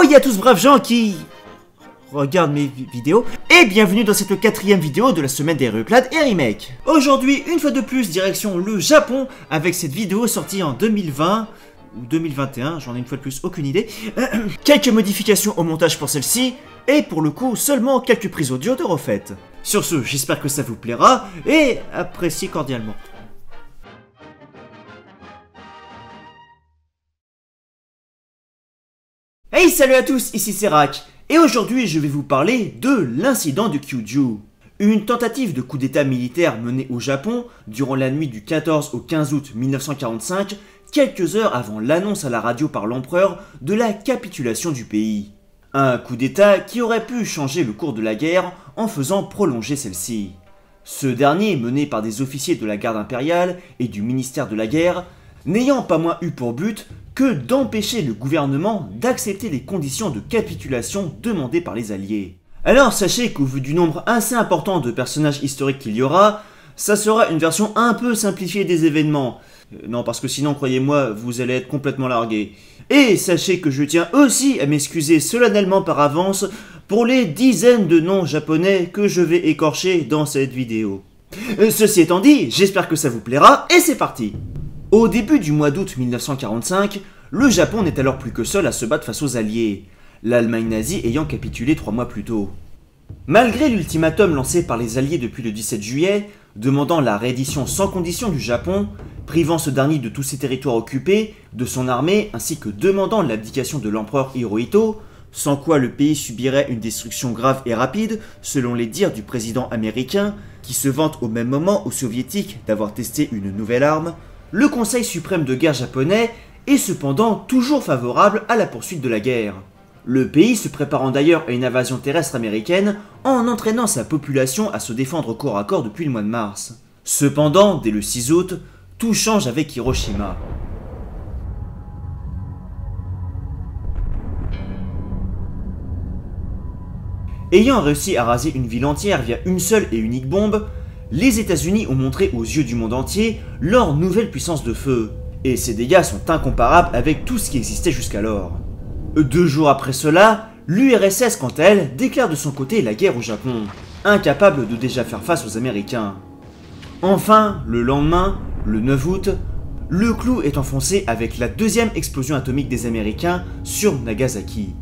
Ohé à tous braves gens qui regardent mes vidéos, et bienvenue dans cette 4ème vidéo de la semaine des replays et remakes. Aujourd'hui, une fois de plus, direction le Japon, avec cette vidéo sortie en 2020, ou 2021, j'en ai une fois de plus aucune idée. Quelques modifications au montage pour celle-ci, et pour le coup, seulement quelques prises audio de refaites. Sur ce, j'espère que ça vous plaira, et appréciez cordialement. Hey, salut à tous, ici c'est Rak, et aujourd'hui je vais vous parler de l'incident de Kyūjū. Une tentative de coup d'état militaire menée au Japon durant la nuit du 14 au 15 août 1945, quelques heures avant l'annonce à la radio par l'empereur de la capitulation du pays. Un coup d'état qui aurait pu changer le cours de la guerre en faisant prolonger celle-ci. Ce dernier, mené par des officiers de la garde impériale et du ministère de la guerre, n'ayant pas moins eu pour but que d'empêcher le gouvernement d'accepter les conditions de capitulation demandées par les Alliés. Alors sachez qu'au vu du nombre assez important de personnages historiques qu'il y aura, ça sera une version un peu simplifiée des événements. Non, parce que sinon, croyez-moi, vous allez être complètement largués. Et sachez que je tiens aussi à m'excuser solennellement par avance pour les dizaines de noms japonais que je vais écorcher dans cette vidéo. Ceci étant dit, j'espère que ça vous plaira, et c'est parti! Au début du mois d'août 1945, le Japon n'est alors plus que seul à se battre face aux Alliés, l'Allemagne nazie ayant capitulé 3 mois plus tôt. Malgré l'ultimatum lancé par les Alliés depuis le 17 juillet, demandant la reddition sans condition du Japon, privant ce dernier de tous ses territoires occupés, de son armée, ainsi que demandant l'abdication de l'empereur Hirohito, sans quoi le pays subirait une destruction grave et rapide, selon les dires du président américain, qui se vante au même moment aux soviétiques d'avoir testé une nouvelle arme, le Conseil suprême de guerre japonais est cependant toujours favorable à la poursuite de la guerre. Le pays se préparant d'ailleurs à une invasion terrestre américaine en entraînant sa population à se défendre corps à corps depuis le mois de mars. Cependant, dès le 6 août, tout change avec Hiroshima. Ayant réussi à raser une ville entière via une seule et unique bombe, les États-Unis ont montré aux yeux du monde entier leur nouvelle puissance de feu, et ces dégâts sont incomparables avec tout ce qui existait jusqu'alors. 2 jours après cela, l'URSS quant à elle déclare de son côté la guerre au Japon, incapable de déjà faire face aux Américains. Enfin, le lendemain, le 9 août, le clou est enfoncé avec la 2e explosion atomique des Américains sur Nagasaki.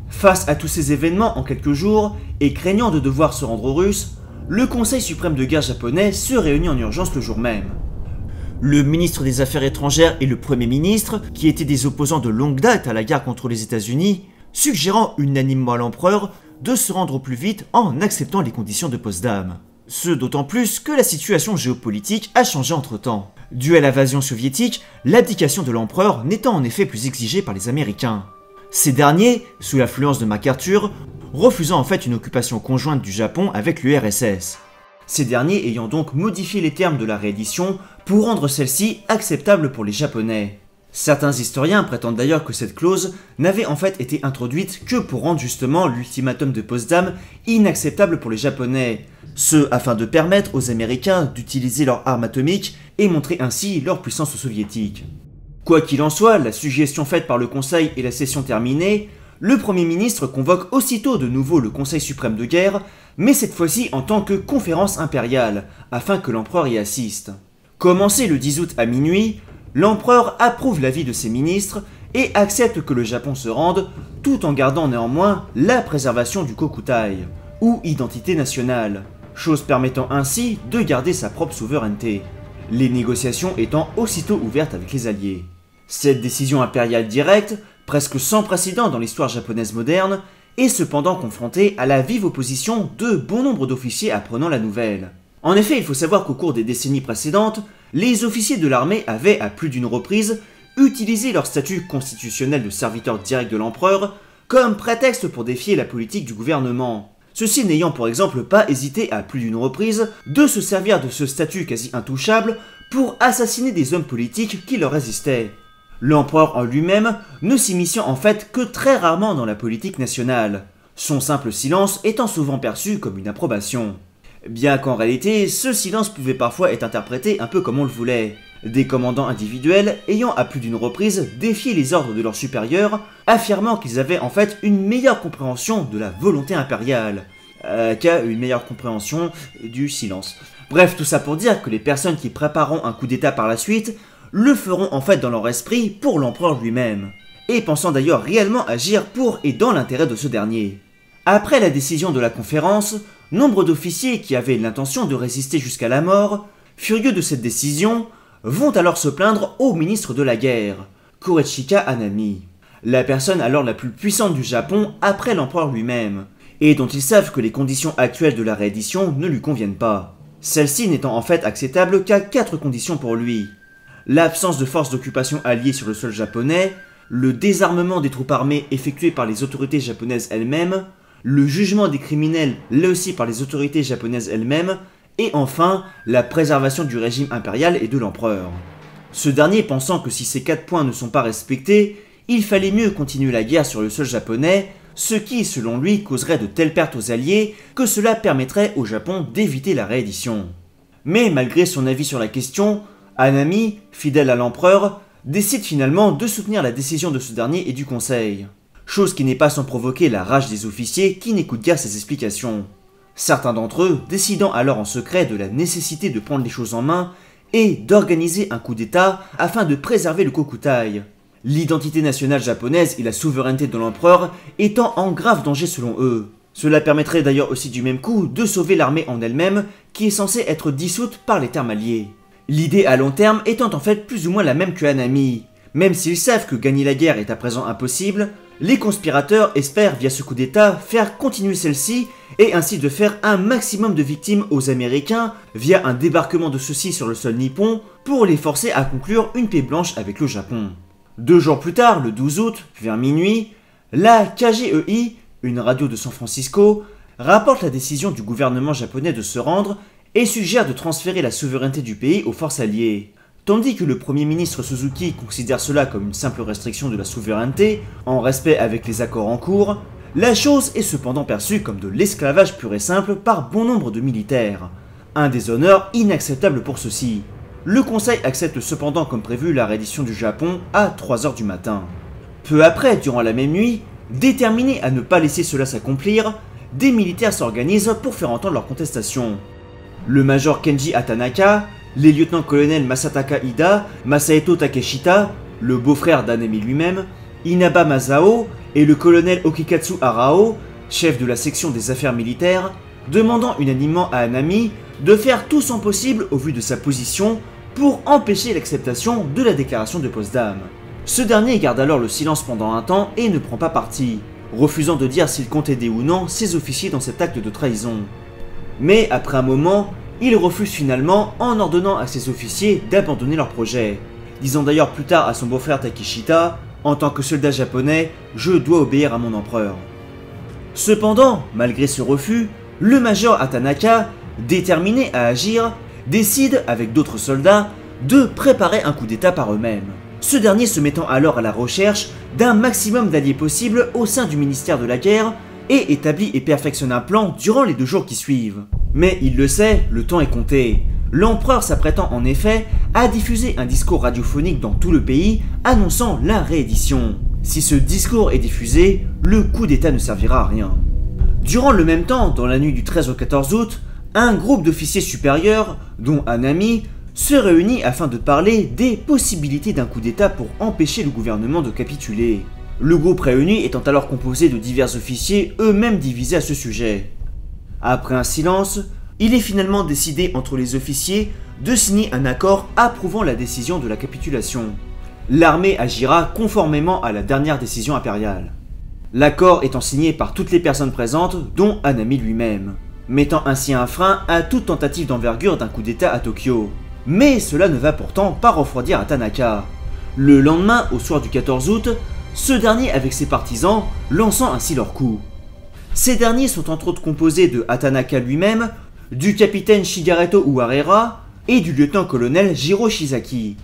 Face à tous ces événements en quelques jours, et craignant de devoir se rendre aux Russes, le Conseil suprême de guerre japonais se réunit en urgence le jour même. Le ministre des Affaires étrangères et le Premier ministre, qui étaient des opposants de longue date à la guerre contre les États-Unis, suggérant unanimement à l'empereur de se rendre au plus vite en acceptant les conditions de Potsdam. Ce d'autant plus que la situation géopolitique a changé entre-temps. Dû à l'invasion soviétique, l'abdication de l'empereur n'étant en effet plus exigée par les Américains. Ces derniers, sous l'influence de MacArthur, refusant en fait une occupation conjointe du Japon avec l'URSS. Ces derniers ayant donc modifié les termes de la reddition pour rendre celle-ci acceptable pour les Japonais. Certains historiens prétendent d'ailleurs que cette clause n'avait en fait été introduite que pour rendre justement l'ultimatum de Potsdam inacceptable pour les Japonais, ce afin de permettre aux Américains d'utiliser leurs armes atomiques et montrer ainsi leur puissance aux Soviétiques. Quoi qu'il en soit, la suggestion faite par le Conseil et la session terminée, le Premier ministre convoque aussitôt de nouveau le Conseil suprême de guerre, mais cette fois-ci en tant que conférence impériale, afin que l'empereur y assiste. Commencé le 10 août à minuit, l'empereur approuve l'avis de ses ministres et accepte que le Japon se rende, tout en gardant néanmoins la préservation du Kokutai, ou identité nationale, chose permettant ainsi de garder sa propre souveraineté, les négociations étant aussitôt ouvertes avec les Alliés. Cette décision impériale directe, presque sans précédent dans l'histoire japonaise moderne, est cependant confrontée à la vive opposition de bon nombre d'officiers apprenant la nouvelle. En effet, il faut savoir qu'au cours des décennies précédentes, les officiers de l'armée avaient à plus d'une reprise utilisé leur statut constitutionnel de serviteur direct de l'empereur comme prétexte pour défier la politique du gouvernement. Ceux-ci n'ayant par exemple pas hésité à plus d'une reprise de se servir de ce statut quasi intouchable pour assassiner des hommes politiques qui leur résistaient. L'empereur en lui-même ne s'immisçant en fait que très rarement dans la politique nationale, son simple silence étant souvent perçu comme une approbation. Bien qu'en réalité, ce silence pouvait parfois être interprété un peu comme on le voulait. Des commandants individuels ayant à plus d'une reprise défié les ordres de leurs supérieurs, affirmant qu'ils avaient en fait une meilleure compréhension de la volonté impériale, qu'à une meilleure compréhension du silence. Bref, tout ça pour dire que les personnes qui prépareront un coup d'état par la suite le feront en fait dans leur esprit pour l'empereur lui-même, et pensant d'ailleurs réellement agir pour et dans l'intérêt de ce dernier. Après la décision de la conférence, nombre d'officiers qui avaient l'intention de résister jusqu'à la mort, furieux de cette décision, vont alors se plaindre au ministre de la guerre, Korechika Anami, la personne alors la plus puissante du Japon après l'empereur lui-même, et dont ils savent que les conditions actuelles de la réédition ne lui conviennent pas. Celle-ci n'étant en fait acceptable qu'à 4 conditions pour lui. L'absence de forces d'occupation alliées sur le sol japonais, le désarmement des troupes armées effectué par les autorités japonaises elles-mêmes, le jugement des criminels là aussi par les autorités japonaises elles-mêmes, et enfin, la préservation du régime impérial et de l'empereur. Ce dernier pensant que si ces 4 points ne sont pas respectés, il fallait mieux continuer la guerre sur le sol japonais, ce qui, selon lui, causerait de telles pertes aux alliés que cela permettrait au Japon d'éviter la réédition. Mais malgré son avis sur la question, Anami, fidèle à l'empereur, décide finalement de soutenir la décision de ce dernier et du conseil. Chose qui n'est pas sans provoquer la rage des officiers qui n'écoutent guère ses explications. Certains d'entre eux décidant alors en secret de la nécessité de prendre les choses en main et d'organiser un coup d'état afin de préserver le Kokutai, l'identité nationale japonaise et la souveraineté de l'empereur étant en grave danger selon eux. Cela permettrait d'ailleurs aussi du même coup de sauver l'armée en elle-même qui est censée être dissoute par les termes alliés. L'idée à long terme étant en fait plus ou moins la même que Anami. Même s'ils savent que gagner la guerre est à présent impossible, les conspirateurs espèrent via ce coup d'état faire continuer celle-ci et ainsi de faire un maximum de victimes aux Américains via un débarquement de ceux-ci sur le sol nippon pour les forcer à conclure une paix blanche avec le Japon. 2 jours plus tard, le 12 août, vers minuit, la KGEI, une radio de San Francisco, rapporte la décision du gouvernement japonais de se rendre et suggère de transférer la souveraineté du pays aux forces alliées. Tandis que le Premier ministre Suzuki considère cela comme une simple restriction de la souveraineté, en respect avec les accords en cours, la chose est cependant perçue comme de l'esclavage pur et simple par bon nombre de militaires. Un déshonneur inacceptable pour ceux-ci. Le Conseil accepte cependant comme prévu la reddition du Japon à 3 h du matin. Peu après, durant la même nuit, déterminés à ne pas laisser cela s'accomplir, des militaires s'organisent pour faire entendre leur contestation. Le major Kenji Hatanaka, les lieutenants-colonels Masataka Ida, Masaeto Takeshita, le beau-frère d'Anami lui-même, Inaba Masao et le colonel Okikatsu Arao, chef de la section des affaires militaires, demandant unanimement à Anami de faire tout son possible au vu de sa position pour empêcher l'acceptation de la déclaration de Potsdam. Ce dernier garde alors le silence pendant un temps et ne prend pas parti, refusant de dire s'il compte aider ou non ses officiers dans cet acte de trahison. Mais après un moment, il refuse finalement en ordonnant à ses officiers d'abandonner leur projet, disant d'ailleurs plus tard à son beau-frère Takeshita « En tant que soldat japonais, je dois obéir à mon empereur ». Cependant, malgré ce refus, le major Hatanaka, déterminé à agir, décide, avec d'autres soldats, de préparer un coup d'état par eux-mêmes. Ce dernier se mettant alors à la recherche d'un maximum d'alliés possibles au sein du ministère de la guerre et établit et perfectionne un plan durant les 2 jours qui suivent. Mais il le sait, le temps est compté. L'empereur s'apprêtant en effet à diffuser un discours radiophonique dans tout le pays annonçant la réédition. Si ce discours est diffusé, le coup d'état ne servira à rien. Durant le même temps, dans la nuit du 13 au 14 août, un groupe d'officiers supérieurs, dont Anami, se réunit afin de parler des possibilités d'un coup d'état pour empêcher le gouvernement de capituler. Le groupe réuni étant alors composé de divers officiers eux-mêmes divisés à ce sujet. Après un silence, il est finalement décidé entre les officiers de signer un accord approuvant la décision de la capitulation. L'armée agira conformément à la dernière décision impériale. L'accord étant signé par toutes les personnes présentes, dont Anami lui-même, mettant ainsi un frein à toute tentative d'envergure d'un coup d'état à Tokyo. Mais cela ne va pourtant pas refroidir Hatanaka. Le lendemain, au soir du 14 août, ce dernier avec ses partisans, lançant ainsi leur coup. Ces derniers sont entre autres composés de Hatanaka lui-même, du capitaine Shigareto Uehara et du lieutenant-colonel Jiro Shizaki.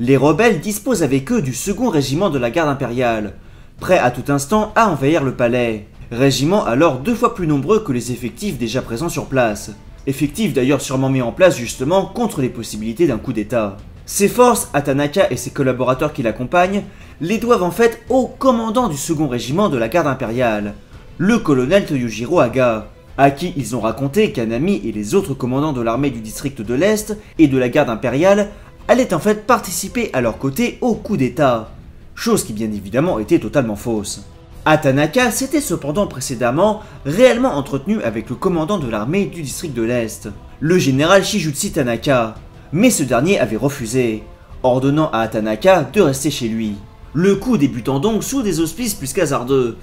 Les rebelles disposent avec eux du 2e régiment de la garde impériale, prêt à tout instant à envahir le palais, régiment alors 2 fois plus nombreux que les effectifs déjà présents sur place. Effectifs d'ailleurs sûrement mis en place justement contre les possibilités d'un coup d'état. Ses forces, Hatanaka et ses collaborateurs qui l'accompagnent, les doivent en fait au commandant du second régiment de la garde impériale, le colonel Toyojiro Haga, à qui ils ont raconté qu'Anami et les autres commandants de l'armée du district de l'Est et de la garde impériale allaient en fait participer à leur côté au coup d'état, chose qui bien évidemment était totalement fausse. Hatanaka s'était cependant précédemment réellement entretenu avec le commandant de l'armée du district de l'Est, le général Shijutsu Tanaka, mais ce dernier avait refusé, ordonnant à Hatanaka de rester chez lui. Le coup débutant donc sous des auspices plus qu'hasardeux,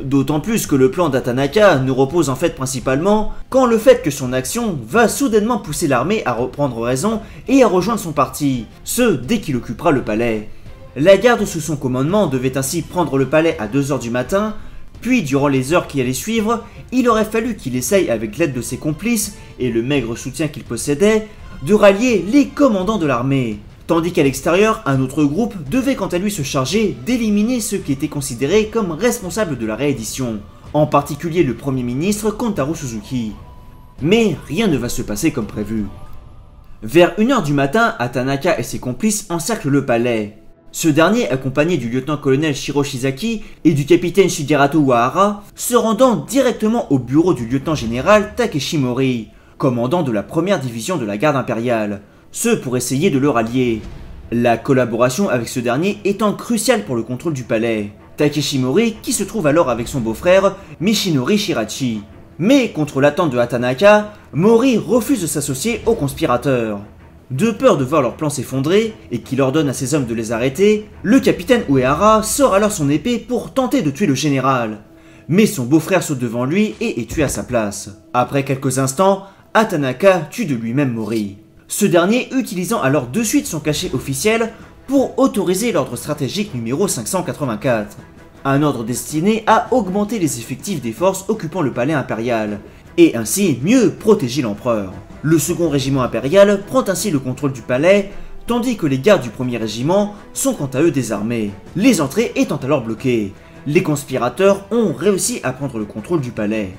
d'autant plus que le plan d'Hatanaka ne repose en fait principalement qu'en le fait que son action va soudainement pousser l'armée à reprendre raison et à rejoindre son parti, ce dès qu'il occupera le palais. La garde sous son commandement devait ainsi prendre le palais à 2 h du matin, puis durant les heures qui allaient suivre, il aurait fallu qu'il essaye avec l'aide de ses complices et le maigre soutien qu'il possédait, de rallier les commandants de l'armée, tandis qu'à l'extérieur, un autre groupe devait quant à lui se charger d'éliminer ceux qui étaient considérés comme responsables de la réédition, en particulier le Premier ministre Kotaro Suzuki. Mais rien ne va se passer comme prévu. Vers 1 h du matin, Hatanaka et ses complices encerclent le palais. Ce dernier, accompagné du lieutenant-colonel Shiro Shizaki et du capitaine Shigerato Uehara, se rendant directement au bureau du lieutenant-général Takeshi Mori, commandant de la première division de la garde impériale, ce pour essayer de le rallier. La collaboration avec ce dernier étant cruciale pour le contrôle du palais. Takeshi Mori qui se trouve alors avec son beau-frère Michinori Shirachi. Mais contre l'attente de Hatanaka, Mori refuse de s'associer aux conspirateurs. De peur de voir leur plan s'effondrer et qu'il ordonne à ses hommes de les arrêter, le capitaine Uehara sort alors son épée pour tenter de tuer le général. Mais son beau-frère saute devant lui et est tué à sa place. Après quelques instants, Hatanaka tue de lui-même Mori. Ce dernier utilisant alors de suite son cachet officiel pour autoriser l'ordre stratégique numéro 584. Un ordre destiné à augmenter les effectifs des forces occupant le palais impérial, et ainsi mieux protéger l'empereur. Le second régiment impérial prend ainsi le contrôle du palais, tandis que les gardes du premier régiment sont quant à eux désarmés, les entrées étant alors bloquées. Les conspirateurs ont réussi à prendre le contrôle du palais.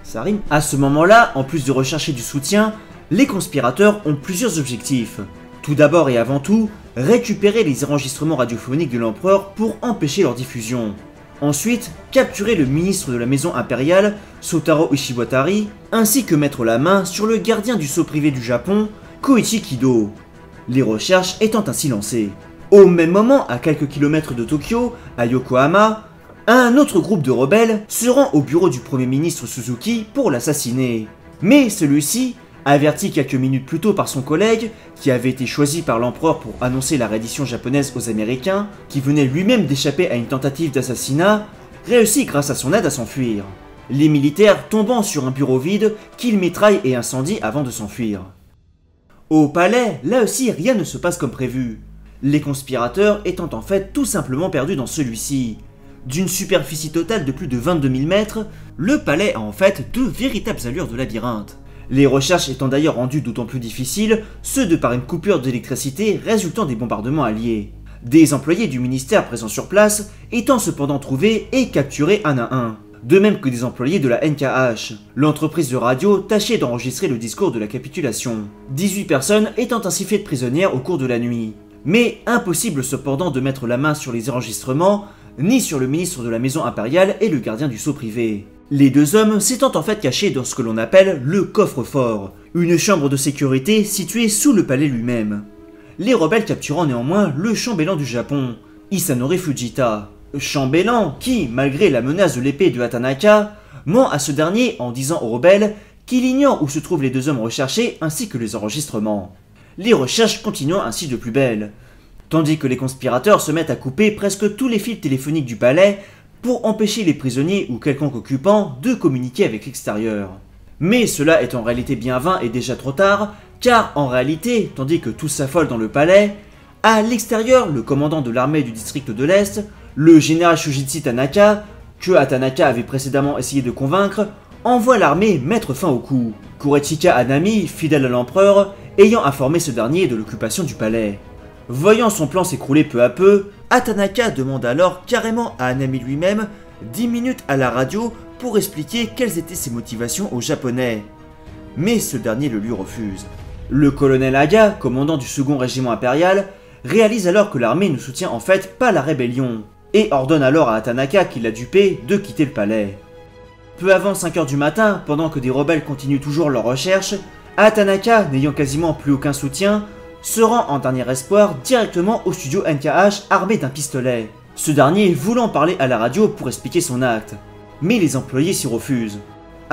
Ça rime. À ce moment-là, en plus de rechercher du soutien, les conspirateurs ont plusieurs objectifs. Tout d'abord et avant tout, récupérer les enregistrements radiophoniques de l'empereur pour empêcher leur diffusion. Ensuite, capturer le ministre de la maison impériale, Sotaro Ishiwatari, ainsi que mettre la main sur le gardien du sceau privé du Japon, Koichi Kido. Les recherches étant ainsi lancées. Au même moment, à quelques kilomètres de Tokyo, à Yokohama, un autre groupe de rebelles se rend au bureau du premier ministre Suzuki pour l'assassiner. Mais celui-ci, averti quelques minutes plus tôt par son collègue, qui avait été choisi par l'empereur pour annoncer la reddition japonaise aux Américains, qui venait lui-même d'échapper à une tentative d'assassinat, réussit grâce à son aide à s'enfuir. Les militaires tombant sur un bureau vide qu'ils mitraillent et incendient avant de s'enfuir. Au palais, là aussi rien ne se passe comme prévu. Les conspirateurs étant en fait tout simplement perdus dans celui-ci. D'une superficie totale de plus de 22 000 mètres, le palais a en fait de véritables allures de labyrinthe. Les recherches étant d'ailleurs rendues d'autant plus difficiles, ce de par une coupure d'électricité résultant des bombardements alliés. Des employés du ministère présents sur place étant cependant trouvés et capturés un à un. De même que des employés de la NKH, l'entreprise de radio tâchait d'enregistrer le discours de la capitulation. 18 personnes étant ainsi faites prisonnières au cours de la nuit. Mais impossible cependant de mettre la main sur les enregistrements, ni sur le ministre de la maison impériale et le gardien du sceau privé. Les deux hommes s'étant en fait cachés dans ce que l'on appelle le coffre-fort, une chambre de sécurité située sous le palais lui-même. Les rebelles capturant néanmoins le chambellan du Japon, Isanori Fujita. Chambellan qui, malgré la menace de l'épée de Hatanaka, ment à ce dernier en disant aux rebelles qu'il ignore où se trouvent les deux hommes recherchés ainsi que les enregistrements. Les recherches continuant ainsi de plus belle, tandis que les conspirateurs se mettent à couper presque tous les fils téléphoniques du palais pour empêcher les prisonniers ou quelconque occupant de communiquer avec l'extérieur. Mais cela est en réalité bien vain et déjà trop tard, car en réalité, tandis que tous s'affolent dans le palais, à l'extérieur, le commandant de l'armée du district de l'Est, le général Shujitsu Tanaka, que Hatanaka avait précédemment essayé de convaincre, envoie l'armée mettre fin au coup. Kurechika Anami, fidèle à l'empereur, ayant informé ce dernier de l'occupation du palais. Voyant son plan s'écrouler peu à peu, Hatanaka demande alors carrément à Anami lui-même 10 minutes à la radio pour expliquer quelles étaient ses motivations aux Japonais. Mais ce dernier le lui refuse. Le colonel Haga, commandant du second régiment impérial, réalise alors que l'armée ne soutient en fait pas la rébellion, et ordonne alors à Hatanaka, qui l'a dupé, de quitter le palais. Peu avant 5 h du matin, pendant que des rebelles continuent toujours leurs recherches, Hatanaka, n'ayant quasiment plus aucun soutien, se rend en dernier espoir directement au studio NKH armé d'un pistolet, ce dernier voulant parler à la radio pour expliquer son acte. Mais les employés s'y refusent.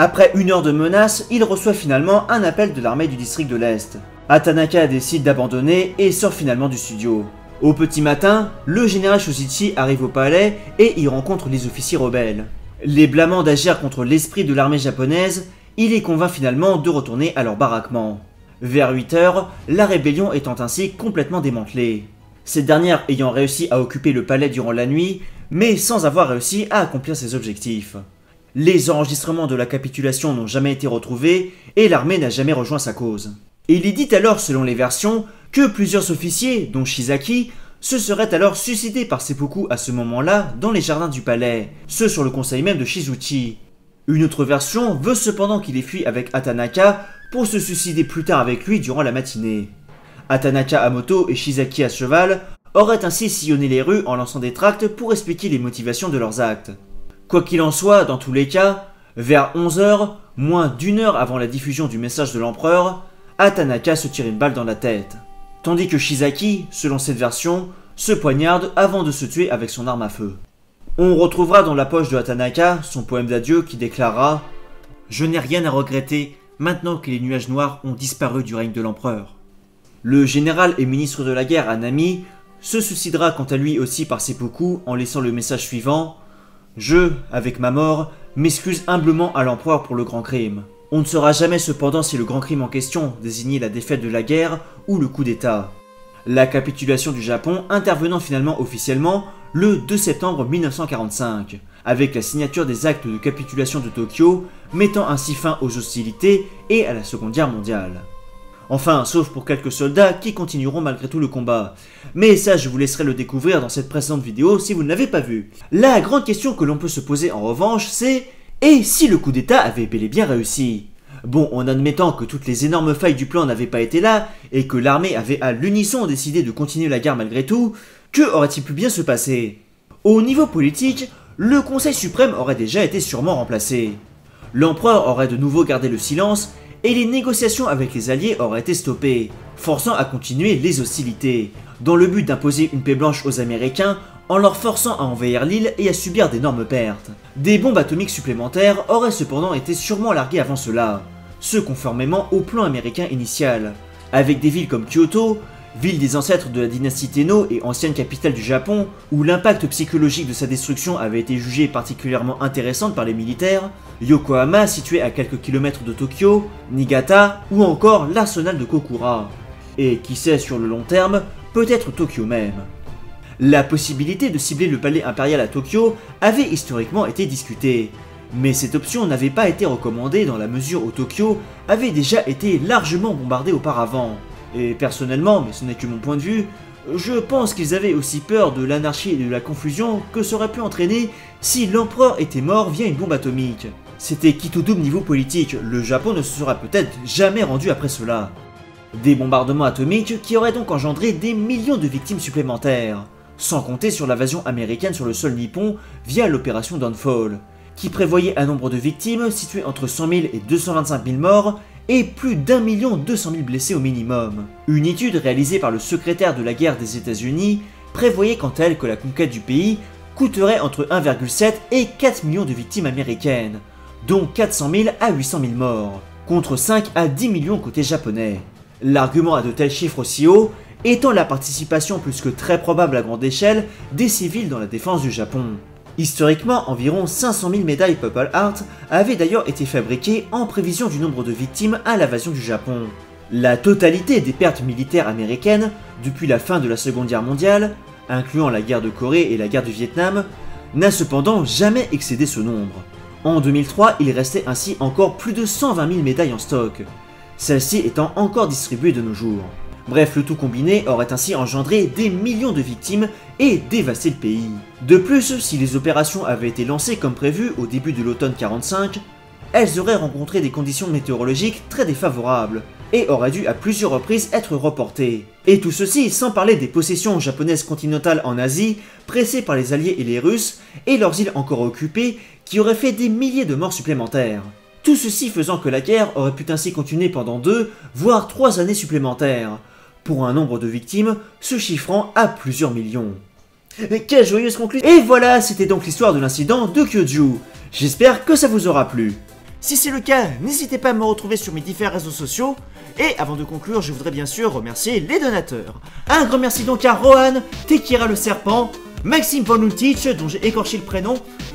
Après 1 heure de menaces, il reçoit finalement un appel de l'armée du district de l'Est. Hatanaka décide d'abandonner et sort finalement du studio. Au petit matin, le général Shoshichi arrive au palais et y rencontre les officiers rebelles. Les blâmant d'agir contre l'esprit de l'armée japonaise, il les convainc finalement de retourner à leur baraquement. Vers 8 h, la rébellion étant ainsi complètement démantelée. Cette dernière ayant réussi à occuper le palais durant la nuit, mais sans avoir réussi à accomplir ses objectifs. Les enregistrements de la capitulation n'ont jamais été retrouvés et l'armée n'a jamais rejoint sa cause. Il est dit alors, selon les versions, que plusieurs officiers, dont Shizaki, se seraient alors suicidés par seppuku à ce moment-là dans les jardins du palais, ce sur le conseil même de Shizuchi. Une autre version veut cependant qu'il ait fui avec Hatanaka pour se suicider plus tard avec lui durant la matinée. Hatanaka à moto et Shizaki à cheval auraient ainsi sillonné les rues en lançant des tracts pour expliquer les motivations de leurs actes. Quoi qu'il en soit, dans tous les cas, vers 11 h, moins d'1 heure avant la diffusion du message de l'empereur, Hatanaka se tire une balle dans la tête. Tandis que Shizaki, selon cette version, se poignarde avant de se tuer avec son arme à feu. On retrouvera dans la poche de Hatanaka son poème d'adieu qui déclarera « Je n'ai rien à regretter maintenant que les nuages noirs ont disparu du règne de l'empereur ». Le général et ministre de la guerre Hanami se suicidera quant à lui aussi par seppuku en laissant le message suivant « Je, avec ma mort, m'excuse humblement à l'empereur pour le grand crime. On ne saura jamais cependant si le grand crime en question désignait la défaite de la guerre ou le coup d'état. » La capitulation du Japon intervenant finalement officiellement le 2 septembre 1945, avec la signature des actes de capitulation de Tokyo, mettant ainsi fin aux hostilités et à la Seconde Guerre mondiale. Enfin, sauf pour quelques soldats qui continueront malgré tout le combat. Mais ça, je vous laisserai le découvrir dans cette précédente vidéo si vous ne l'avez pas vu. La grande question que l'on peut se poser en revanche, c'est « Et si le coup d'état avait bel et bien réussi ?» Bon, en admettant que toutes les énormes failles du plan n'avaient pas été là, et que l'armée avait à l'unisson décidé de continuer la guerre malgré tout, que aurait-il pu bien se passer? Au niveau politique, le Conseil suprême aurait déjà été sûrement remplacé. L'empereur aurait de nouveau gardé le silence, et les négociations avec les alliés auraient été stoppées, forçant à continuer les hostilités, dans le but d'imposer une paix blanche aux Américains en leur forçant à envahir l'île et à subir d'énormes pertes. Des bombes atomiques supplémentaires auraient cependant été sûrement larguées avant cela, ce conformément au plan américain initial, avec des villes comme Kyoto, ville des ancêtres de la dynastie Tenno et ancienne capitale du Japon, où l'impact psychologique de sa destruction avait été jugé particulièrement intéressant par les militaires, Yokohama situé à quelques kilomètres de Tokyo, Niigata ou encore l'arsenal de Kokura, et qui sait sur le long terme, peut-être Tokyo même. La possibilité de cibler le palais impérial à Tokyo avait historiquement été discutée, mais cette option n'avait pas été recommandée dans la mesure où Tokyo avait déjà été largement bombardé auparavant. Et personnellement, mais ce n'est que mon point de vue, je pense qu'ils avaient aussi peur de l'anarchie et de la confusion que ça aurait pu entraîner si l'empereur était mort via une bombe atomique. C'était quitte ou double niveau politique, le Japon ne se sera peut-être jamais rendu après cela. Des bombardements atomiques qui auraient donc engendré des millions de victimes supplémentaires, sans compter sur l'invasion américaine sur le sol nippon via l'opération Downfall, qui prévoyait un nombre de victimes situé entre 100 000 et 225 000 morts et plus d'1 200 000 blessés au minimum. Une étude réalisée par le secrétaire de la guerre des États-Unis prévoyait quant à elle que la conquête du pays coûterait entre 1,7 et 4 millions de victimes américaines, dont 400 000 à 800 000 morts, contre 5 à 10 millions côté japonais. L'argument à de tels chiffres aussi hauts étant la participation plus que très probable à grande échelle des civils dans la défense du Japon. Historiquement, environ 500 000 médailles Purple Heart avaient d'ailleurs été fabriquées en prévision du nombre de victimes à l'invasion du Japon. La totalité des pertes militaires américaines depuis la fin de la Seconde Guerre mondiale, incluant la guerre de Corée et la guerre du Vietnam, n'a cependant jamais excédé ce nombre. En 2003, il restait ainsi encore plus de 120 000 médailles en stock, celles-ci étant encore distribuées de nos jours. Bref, le tout combiné aurait ainsi engendré des millions de victimes et dévasté le pays. De plus, si les opérations avaient été lancées comme prévu au début de l'automne 45, elles auraient rencontré des conditions météorologiques très défavorables, et aurait dû à plusieurs reprises être reporté. Et tout ceci sans parler des possessions japonaises continentales en Asie, pressées par les Alliés et les Russes, et leurs îles encore occupées, qui auraient fait des milliers de morts supplémentaires. Tout ceci faisant que la guerre aurait pu ainsi continuer pendant 2, voire 3 années supplémentaires, pour un nombre de victimes se chiffrant à plusieurs millions. Quelle joyeuse conclusion! Et voilà, c'était donc l'histoire de l'incident de Kyoju. J'espère que ça vous aura plu. Si c'est le cas, n'hésitez pas à me retrouver sur mes différents réseaux sociaux. Et avant de conclure, je voudrais bien sûr remercier les donateurs. Un grand merci donc à Rohan, Tekira le Serpent, Maxime Von Luntich, dont j'ai écorché le prénom,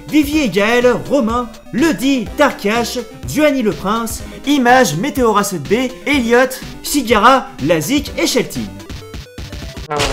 Vivier et Gaël, Romain, Ledi, Tarkash, Duani le Prince, Image, Météora 7B, Elliot, Shigara, Lazik et Shelty.